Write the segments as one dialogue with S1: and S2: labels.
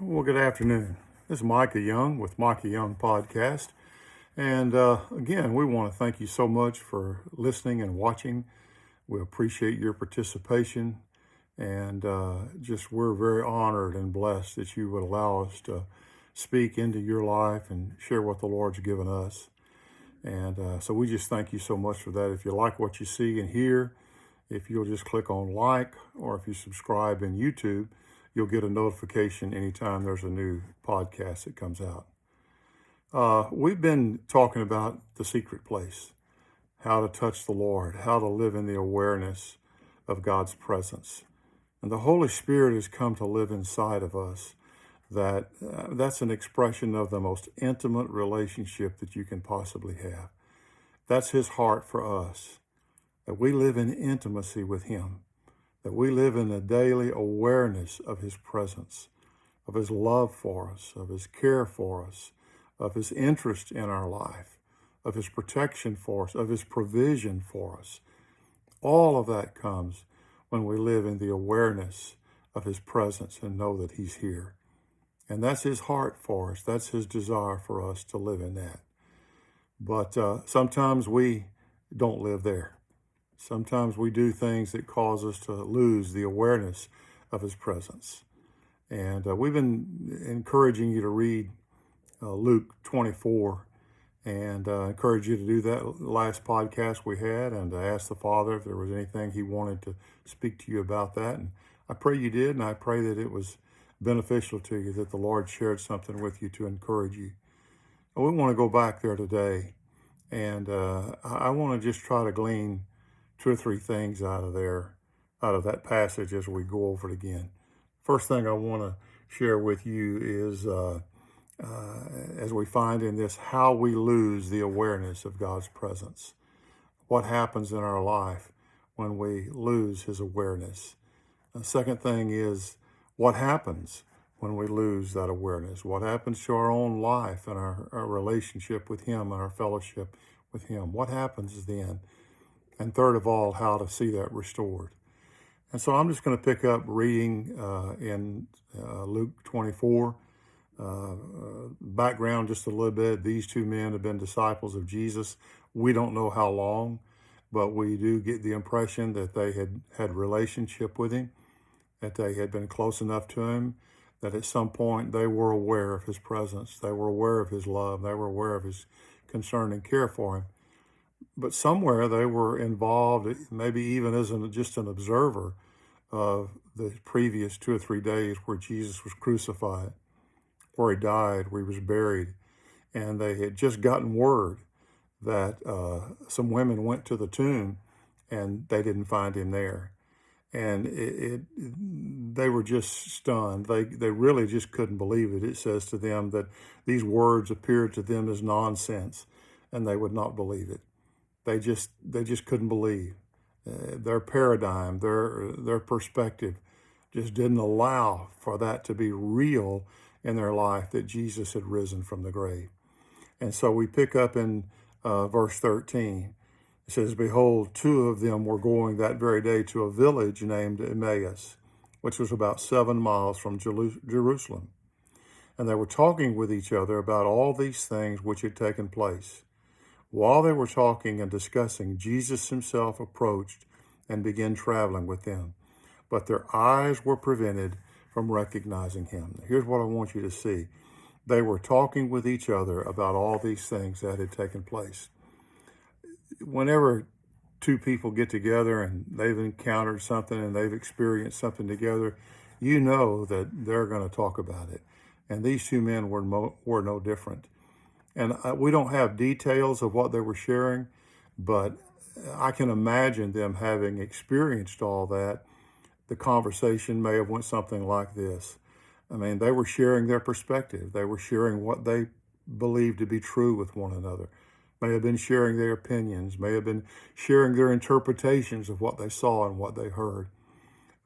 S1: Well, good afternoon. This is Micah Young with Micah Young Podcast. And again, we want to thank you so much for listening and watching. We appreciate your participation. And we're very honored and blessed that you would allow us to speak into your life and share what the Lord's given us. And so we just thank you so much for that. If you like what you see and hear, if you'll just click on like, or if you subscribe in YouTube, you'll get a notification anytime there's a new podcast that comes out. We've been talking about the secret place, how to touch the Lord, how to live in the awareness of God's presence. And the Holy Spirit has come to live inside of us. That's an expression of the most intimate relationship that you can possibly have. That's His heart for us, that we live in intimacy with Him, that we live in a daily awareness of His presence, of His love for us, of His care for us, of His interest in our life, of His protection for us, of His provision for us. All of that comes when we live in the awareness of His presence and know that He's here. And that's His heart for us. That's His desire for us to live in that. But sometimes we don't live there. Sometimes we do things that cause us to lose the awareness of His presence. And we've been encouraging you to read Luke 24, and encourage you to do that last podcast we had, and to ask the Father if there was anything He wanted to speak to you about that. And I pray you did, and I pray that it was beneficial to you, that the Lord shared something with you to encourage you. And we want to go back there today, and I want to just try to glean two or three things out of that passage as we go over it again. First thing I want to share with you is, as we find in this, how we lose the awareness of God's presence. What happens in our life when we lose His awareness? The second thing is, what happens when we lose that awareness? What happens to our own life and our relationship with Him and our fellowship with Him? What happens then? And third of all, how to see that restored. And so I'm just going to pick up reading in Luke 24. Background just a little bit. These two men have been disciples of Jesus. We don't know how long, but we do get the impression that they had relationship with Him, that they had been close enough to Him, that at some point they were aware of His presence. They were aware of His love. They were aware of His concern and care for Him. But somewhere they were involved, maybe even as just an observer of the previous 2 or 3 days where Jesus was crucified, where He died, where He was buried. And they had just gotten word that some women went to the tomb and they didn't find Him there. And they were just stunned. They really just couldn't believe it. It says to them that these words appeared to them as nonsense, and they would not believe it. They just couldn't believe. Their paradigm, their perspective just didn't allow for that to be real in their life, that Jesus had risen from the grave. And so we pick up in verse 13. It says, "Behold, two of them were going that very day to a village named Emmaus, which was about 7 miles from Jerusalem. And they were talking with each other about all these things which had taken place. While they were talking and discussing, Jesus Himself approached and began traveling with them, but their eyes were prevented from recognizing Him." Here's what I want you to see. They were talking with each other about all these things that had taken place. Whenever two people get together and they've encountered something and they've experienced something together, you know that they're going to talk about it. And these two men were no different. And we don't have details of what they were sharing, but I can imagine them having experienced all that. The conversation may have went something like this. I mean, they were sharing their perspective. They were sharing what they believed to be true with one another. May have been sharing their opinions, may have been sharing their interpretations of what they saw and what they heard.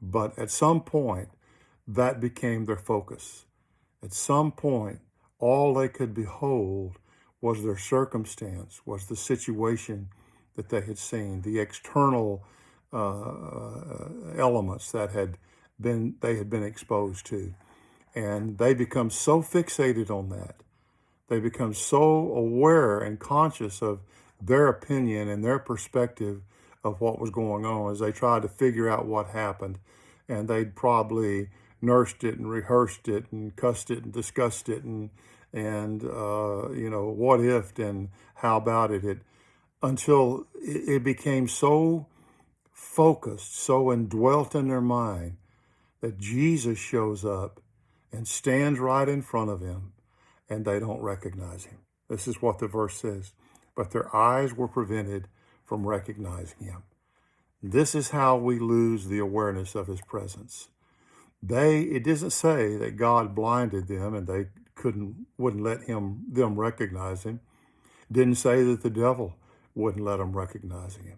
S1: But at some point, that became their focus. At some point, all they could behold was their circumstance, was the situation that they had seen, the external elements that they had been exposed to. And they become so fixated on that. They become so aware and conscious of their opinion and their perspective of what was going on as they tried to figure out what happened. And they'd probably nursed it and rehearsed it and cussed it and discussed it and what ifed and how about it until it became so focused, so indwelt in their mind that Jesus shows up and stands right in front of them, and they don't recognize him. This is what the verse says. But their eyes were prevented from recognizing him. This is how we lose the awareness of his presence. It doesn't say that God blinded them and they wouldn't let them recognize him. It didn't say that the devil wouldn't let them recognize him.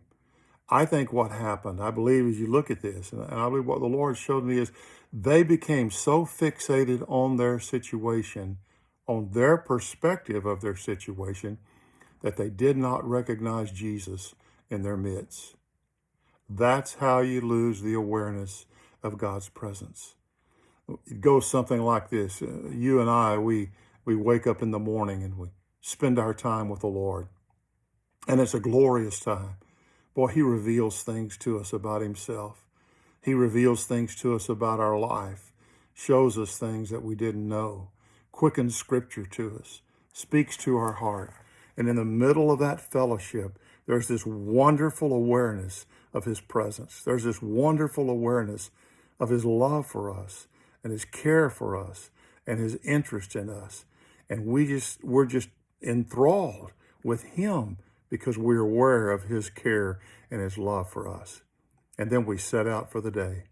S1: I think what happened, I believe as you look at this, and I believe what the Lord showed me is they became so fixated on their situation, on their perspective of their situation, that they did not recognize Jesus in their midst. That's how you lose the awareness of God's presence. It goes something like this. You and I, we wake up in the morning and we spend our time with the Lord. And it's a glorious time. Boy, he reveals things to us about himself. He reveals things to us about our life, shows us things that we didn't know, quickens scripture to us, speaks to our heart. And in the middle of that fellowship, there's this wonderful awareness of his presence. There's this wonderful awareness of his love for us and his care for us and his interest in us. And we're just enthralled with him because we're aware of his care and his love for us. And then we set out for the day.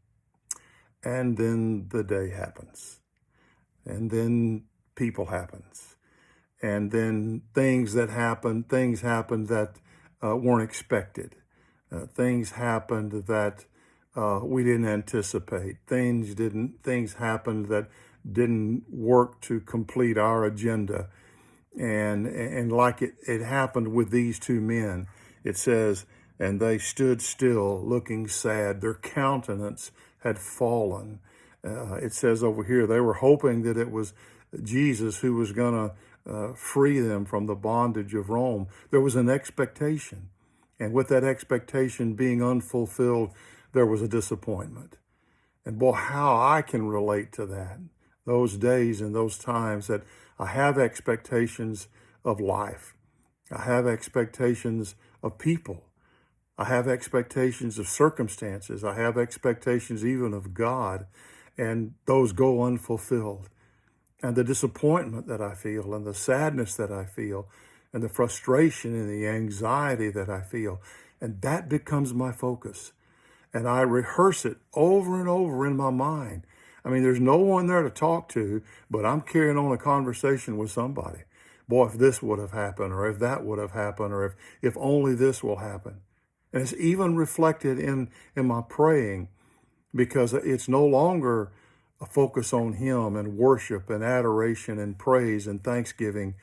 S1: And then the day happens. And then people happens. And then things happen that weren't expected. Things happened that we didn't anticipate. Things happened that didn't work to complete our agenda. And like it happened with these two men, it says, and they stood still looking sad. Their countenance had fallen. It says over here, they were hoping that it was Jesus who was going to free them from the bondage of Rome. There was an expectation. And with that expectation being unfulfilled, there was a disappointment. And boy, how I can relate to that. Those days and those times that I have expectations of life. I have expectations of people. I have expectations of circumstances. I have expectations even of God, and those go unfulfilled. And the disappointment that I feel and the sadness that I feel and the frustration and the anxiety that I feel, and that becomes my focus. And I rehearse it over and over in my mind. I mean, there's no one there to talk to, but I'm carrying on a conversation with somebody. Boy, if this would have happened, or if that would have happened, or if only this will happen. And it's even reflected in my praying, because it's no longer a focus on him and worship and adoration and praise and thanksgiving.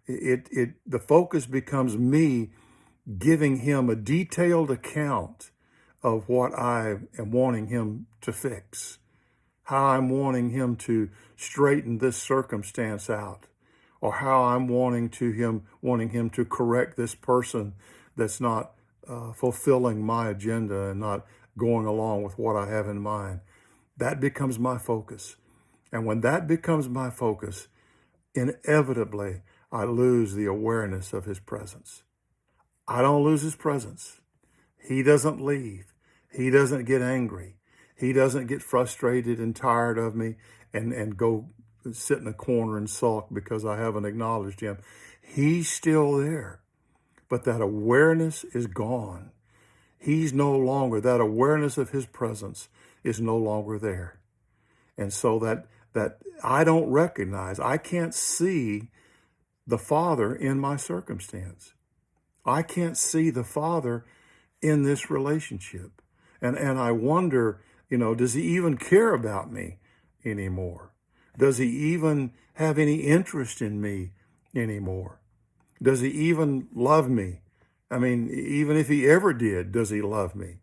S1: The focus becomes me giving him a detailed account of what I am wanting him to fix, how I'm wanting him to straighten this circumstance out, or how I'm wanting him to correct this person that's not fulfilling my agenda and not going along with what I have in mind. That becomes my focus. And when that becomes my focus, inevitably, I lose the awareness of his presence. I don't lose his presence. He doesn't leave. He doesn't get angry. He doesn't get frustrated and tired of me and go sit in a corner and sulk because I haven't acknowledged him. He's still there, but that awareness is gone. He's no longer, that awareness of his presence is no longer there. And so that I don't recognize, I can't see the Father in my circumstance. I can't see the Father in this relationship. And I wonder, does he even care about me anymore? Does he even have any interest in me anymore? Does he even love me? I mean, even if he ever did, does he love me?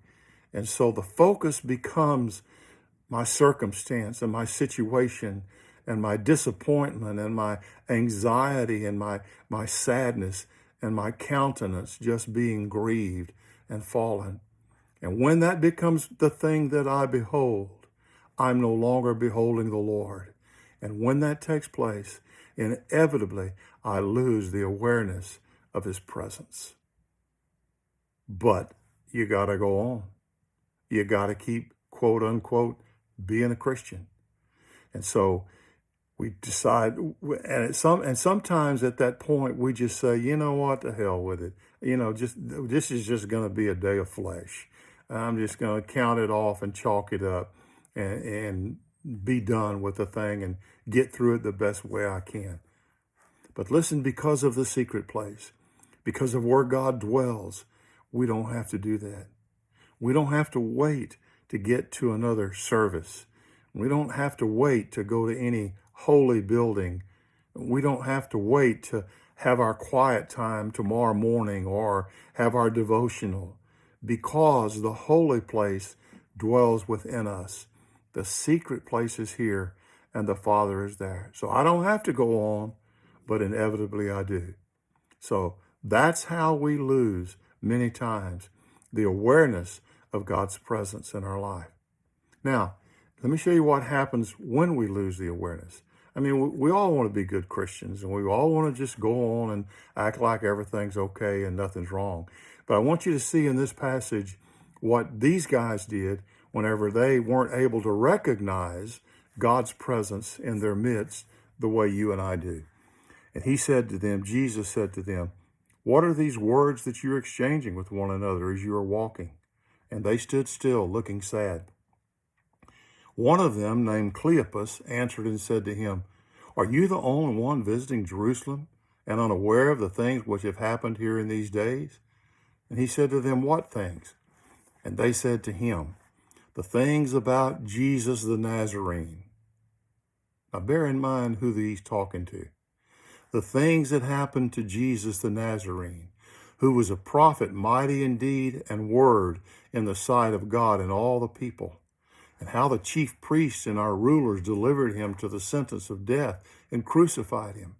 S1: And so the focus becomes my circumstance and my situation and my disappointment and my anxiety and my sadness and my countenance just being grieved and fallen. And when that becomes the thing that I behold, I'm no longer beholding the Lord. And when that takes place, inevitably, I lose the awareness of his presence. But you got to go on. You got to keep, quote unquote, being a Christian. And so we decide, and sometimes at that point we just say, you know what, the hell with it. This is just going to be a day of flesh. I'm just going to count it off and chalk it up and be done with the thing and get through it the best way I can. But listen, because of the secret place, because of where God dwells, we don't have to do that. We don't have to wait to get to another service. We don't have to wait to go to any holy building. We don't have to wait to have our quiet time tomorrow morning or have our devotional, because the holy place dwells within us. The secret place is here and the Father is there. So I don't have to go on, but inevitably I do. So that's how we lose many times the awareness of God's presence in our life. Now, let me show you what happens when we lose the awareness. I mean, we all want to be good Christians, and we all want to just go on and act like everything's okay and nothing's wrong. But I want you to see in this passage what these guys did whenever they weren't able to recognize God's presence in their midst the way you and I do. And he said to them, Jesus said to them, "What are these words that you're exchanging with one another as you are walking?" And they stood still, looking sad. One of them, named Cleopas, answered and said to him, "Are you the only one visiting Jerusalem and unaware of the things which have happened here in these days?" And he said to them, "What things?" And they said to him, "The things about Jesus the Nazarene." Now bear in mind who he's talking to. The things that happened to Jesus the Nazarene, who was a prophet, mighty in deed and word in the sight of God and all the people, and how the chief priests and our rulers delivered him to the sentence of death and crucified him.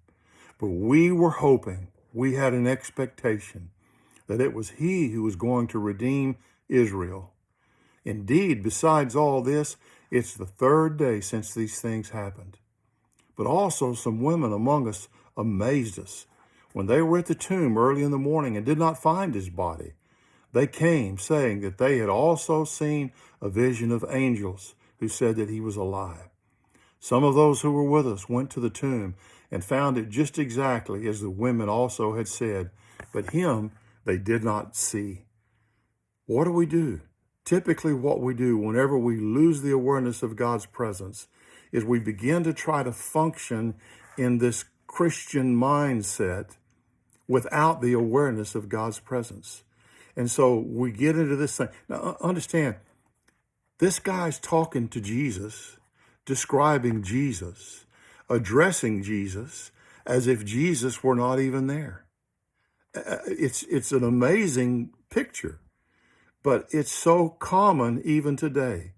S1: But we were hoping, we had an expectation that it was he who was going to redeem Israel. Indeed, besides all this, it's the third day since these things happened. But also some women among us amazed us. When they were at the tomb early in the morning and did not find his body, they came, saying that they had also seen a vision of angels who said that he was alive. Some of those who were with us went to the tomb and found it just exactly as the women also had said, but him they did not see. What do? Typically what we do whenever we lose the awareness of God's presence is we begin to try to function in this Christian mindset without the awareness of God's presence. And so we get into this thing. Now, understand, this guy's talking to Jesus, describing Jesus, addressing Jesus as if Jesus were not even there. It's an amazing picture, but it's so common even today.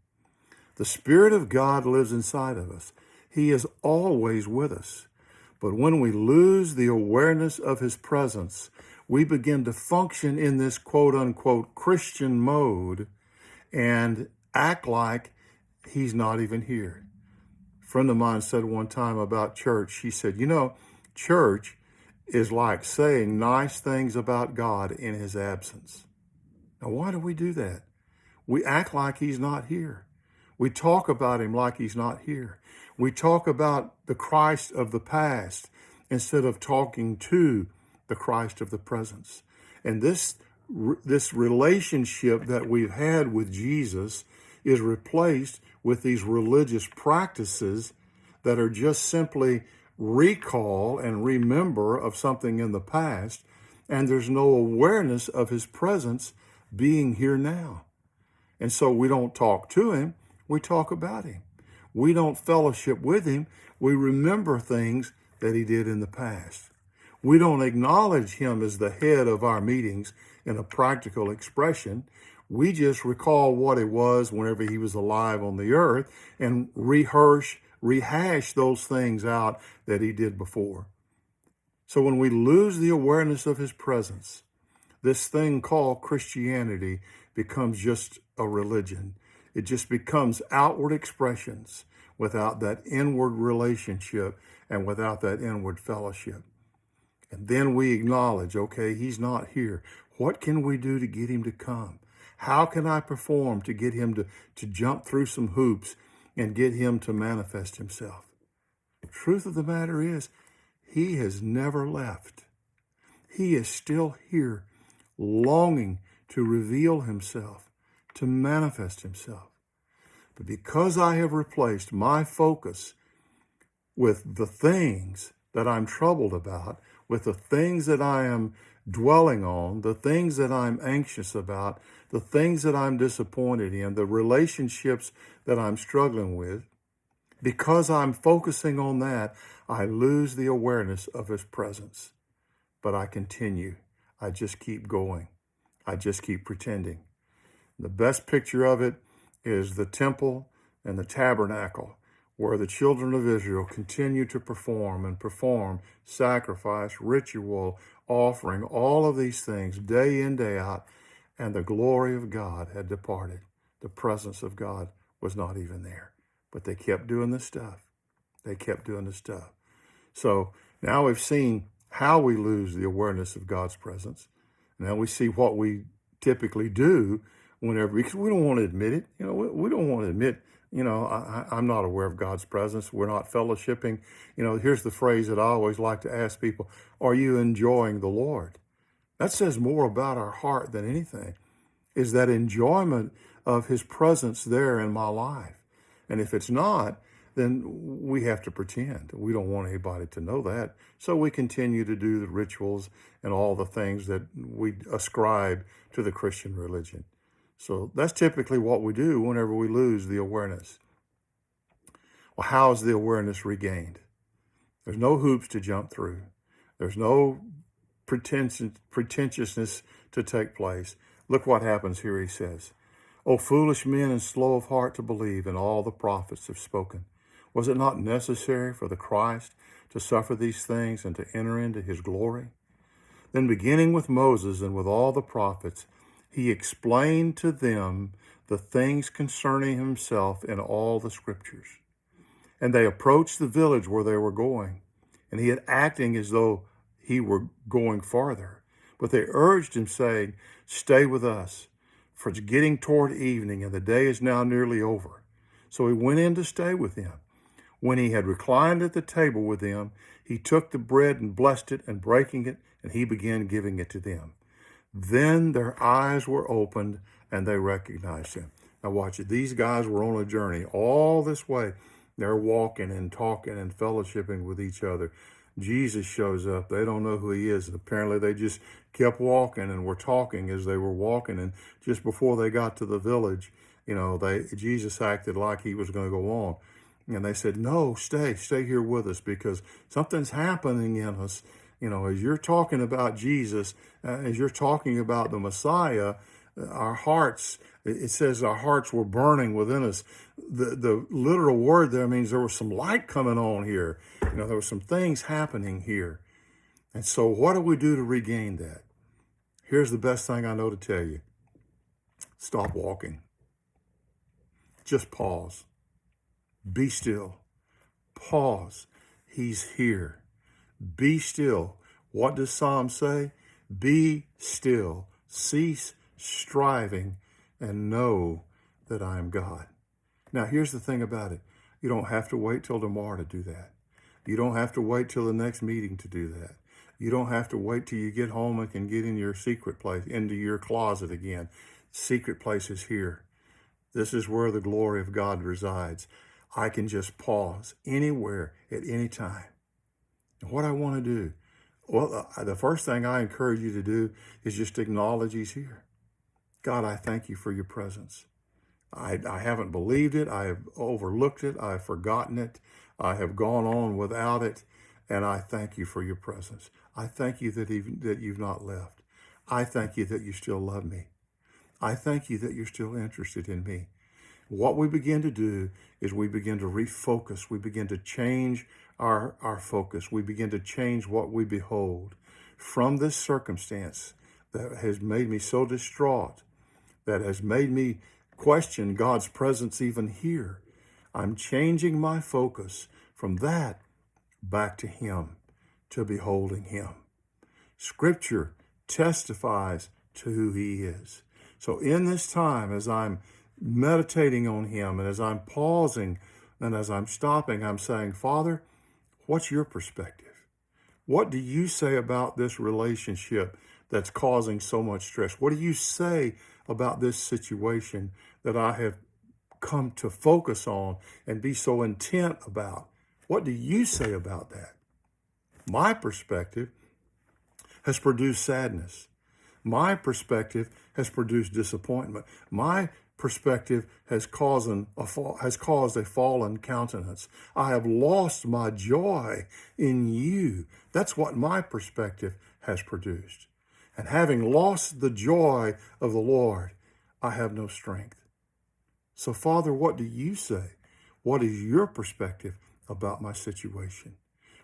S1: The Spirit of God lives inside of us. He is always with us. But when we lose the awareness of his presence, we begin to function in this quote unquote Christian mode and act like he's not even here. A friend of mine said one time about church, he said, church is like saying nice things about God in his absence. Now, why do we do that? We act like he's not here. We talk about him like he's not here. We talk about the Christ of the past instead of talking to the Christ of the present. And this relationship that we've had with Jesus is replaced with these religious practices that are just simply recall and remember of something in the past, and there's no awareness of his presence being here now. And so we don't talk to him, we talk about him. We don't fellowship with him, we remember things that he did in the past. We don't acknowledge him as the head of our meetings in a practical expression. We just recall what it was whenever he was alive on the earth and rehearse rehash those things out that he did before. So when we lose the awareness of his presence, this thing called Christianity becomes just a religion. It just becomes outward expressions without that inward relationship and without that inward fellowship. And then we acknowledge, okay, he's not here. What can we do to get him to come? How can I perform to get him to jump through some hoops and get him to manifest himself? The truth of the matter is, he has never left. He is still here, longing to reveal himself, to manifest himself. But because I have replaced my focus with the things that I'm troubled about, with the things that I am dwelling on, the things that I'm anxious about, the things that I'm disappointed in, the relationships that I'm struggling with, because I'm focusing on that, I lose the awareness of his presence. But I continue. I just keep going. I just keep pretending. The best picture of it is the temple and the tabernacle, where the children of Israel continue to perform, sacrifice, ritual, offering, all of these things day in, day out, and the glory of God had departed. The presence of God was not even there. But they kept doing the stuff. They kept doing the stuff. So now we've seen how we lose the awareness of God's presence. Now we see what we typically do whenever, because we don't want to admit it. We don't want to admit, I'm not aware of God's presence. We're not fellowshipping. Here's the phrase that I always like to ask people: are you enjoying the Lord? That says more about our heart than anything, is that enjoyment of his presence there in my life. And if it's not, then we have to pretend. We don't want anybody to know that. So we continue to do the rituals and all the things that we ascribe to the Christian religion. So that's typically what we do whenever we lose the awareness. Well, how is the awareness regained? There's no hoops to jump through. There's no pretentiousness to take place. Look what happens here, he says. O foolish men and slow of heart to believe in all the prophets have spoken. Was it not necessary for the Christ to suffer these things and to enter into his glory? Then beginning with Moses and with all the prophets, he explained to them the things concerning himself in all the scriptures. And they approached the village where they were going, and he had acting as though he were going farther. But they urged him, saying, stay with us, for it's getting toward evening, and the day is now nearly over. So he went in to stay with them. When he had reclined at the table with them, he took the bread and blessed it, and breaking it, and he began giving it to them. Then their eyes were opened, and they recognized him. Now watch it. These guys were on a journey all this way. They're walking and talking and fellowshipping with each other. Jesus shows up. They don't know who he is. And apparently they just kept walking and were talking as they were walking. And just before they got to the village, Jesus acted like he was going to go on. And they said, no, stay here with us, because something's happening in us. As you're talking about Jesus, as you're talking about the Messiah, our hearts, it says our hearts were burning within us. The literal word there means there was some light coming on here. There were some things happening here. And so what do we do to regain that? Here's the best thing I know to tell you. Stop walking. Just pause. Be still. Pause. He's here. Be still. What does Psalm say? Be still. Cease striving and know that I am God. Now, here's the thing about it. You don't have to wait till tomorrow to do that. You don't have to wait till the next meeting to do that. You don't have to wait till you get home and can get in your secret place, into your closet again. Secret place is here. This is where the glory of God resides. I can just pause anywhere at any time. And what I want to do, well, the first thing I encourage you to do is just acknowledge he's here. God, I thank you for your presence. I haven't believed it. I have overlooked it. I have forgotten it. I have gone on without it. And I thank you for your presence. I thank you that you've not left. I thank you that you still love me. I thank you that you're still interested in me. what we begin to do is we begin to refocus. We begin to change our focus. We begin to change what we behold from this circumstance that has made me so distraught, that has made me question God's presence even here. I'm changing my focus from that back to Him, to beholding Him. Scripture testifies to who He is. So in this time, as I'm meditating on Him and as I'm pausing and as I'm stopping, I'm saying, Father, what's your perspective? What do you say about this relationship that's causing so much stress? What do you say about this situation that I have come to focus on and be so intent about? What do you say about that? My perspective has produced sadness. My perspective has produced disappointment. My perspective has caused a fallen countenance. I have lost my joy in you. That's what my perspective has produced. And having lost the joy of the Lord, I have no strength. So, Father, what do you say? What is your perspective about my situation?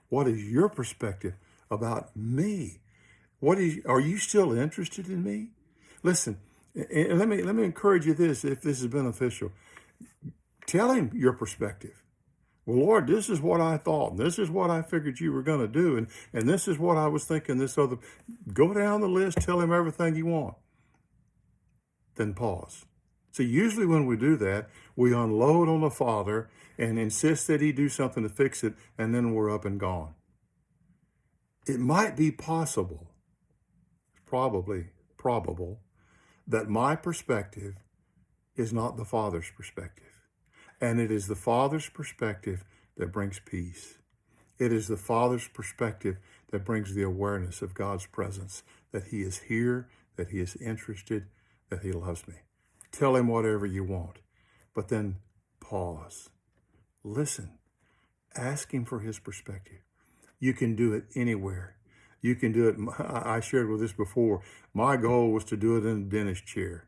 S1: What is your perspective about me? Are you still interested in me? Listen, and let me encourage you this, if this is beneficial. Tell Him your perspective. Well, Lord, this is what I thought, and this is what I figured you were going to do, and this is what I was thinking, this other. Go down the list, tell Him everything you want. Then pause. See, usually when we do that, we unload on the Father and insist that He do something to fix it, and then we're up and gone. It might be possible, probably probable, that my perspective is not the Father's perspective. And it is the Father's perspective that brings peace. It is the Father's perspective that brings the awareness of God's presence, that He is here, that He is interested, that He loves me. Tell Him whatever you want, but then pause. Listen. Ask Him for His perspective. You can do it anywhere. You can do it. I shared with this before. My goal was to do it in a dentist chair.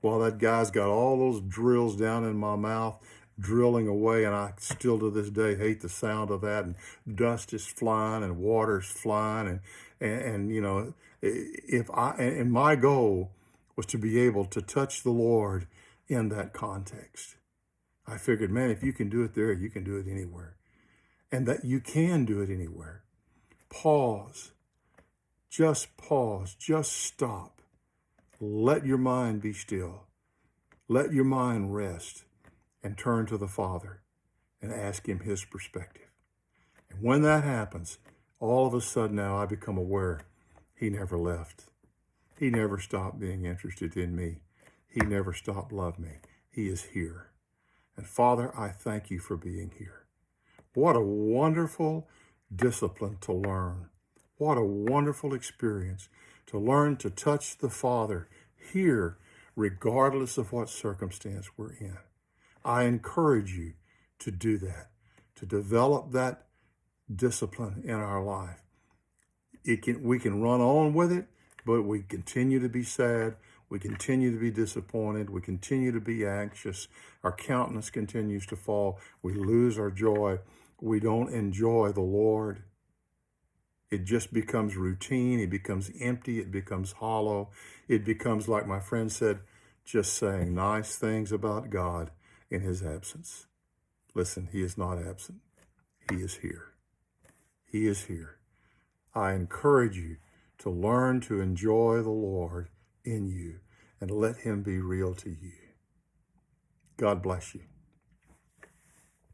S1: Well, that guy's got all those drills down in my mouth, drilling away, and I still to this day hate the sound of that. And dust is flying, and water's flying, and you know, and my goal was to be able to touch the Lord in that context. I figured, man, if you can do it there, you can do it anywhere, and that you can do it anywhere. Pause. Just pause. Just stop. Let your mind be still. Let your mind rest and turn to the Father and ask Him His perspective. And when that happens, all of a sudden now I become aware He never left. He never stopped being interested in me. He never stopped loving me. He is here. And Father, I thank You for being here. What a wonderful discipline to learn. What a wonderful experience to learn to touch the Father here, regardless of what circumstance we're in. I encourage you to do that, to develop that discipline in our life. We can run on with it, but we continue to be sad. We continue to be disappointed. We continue to be anxious. Our countenance continues to fall. We lose our joy. We don't enjoy the Lord. It just becomes routine. It becomes empty. It becomes hollow. It becomes, like my friend said, just saying nice things about God in His absence. Listen, He is not absent. He is here. He is here. I encourage you to learn to enjoy the Lord in you and let Him be real to you. God bless you.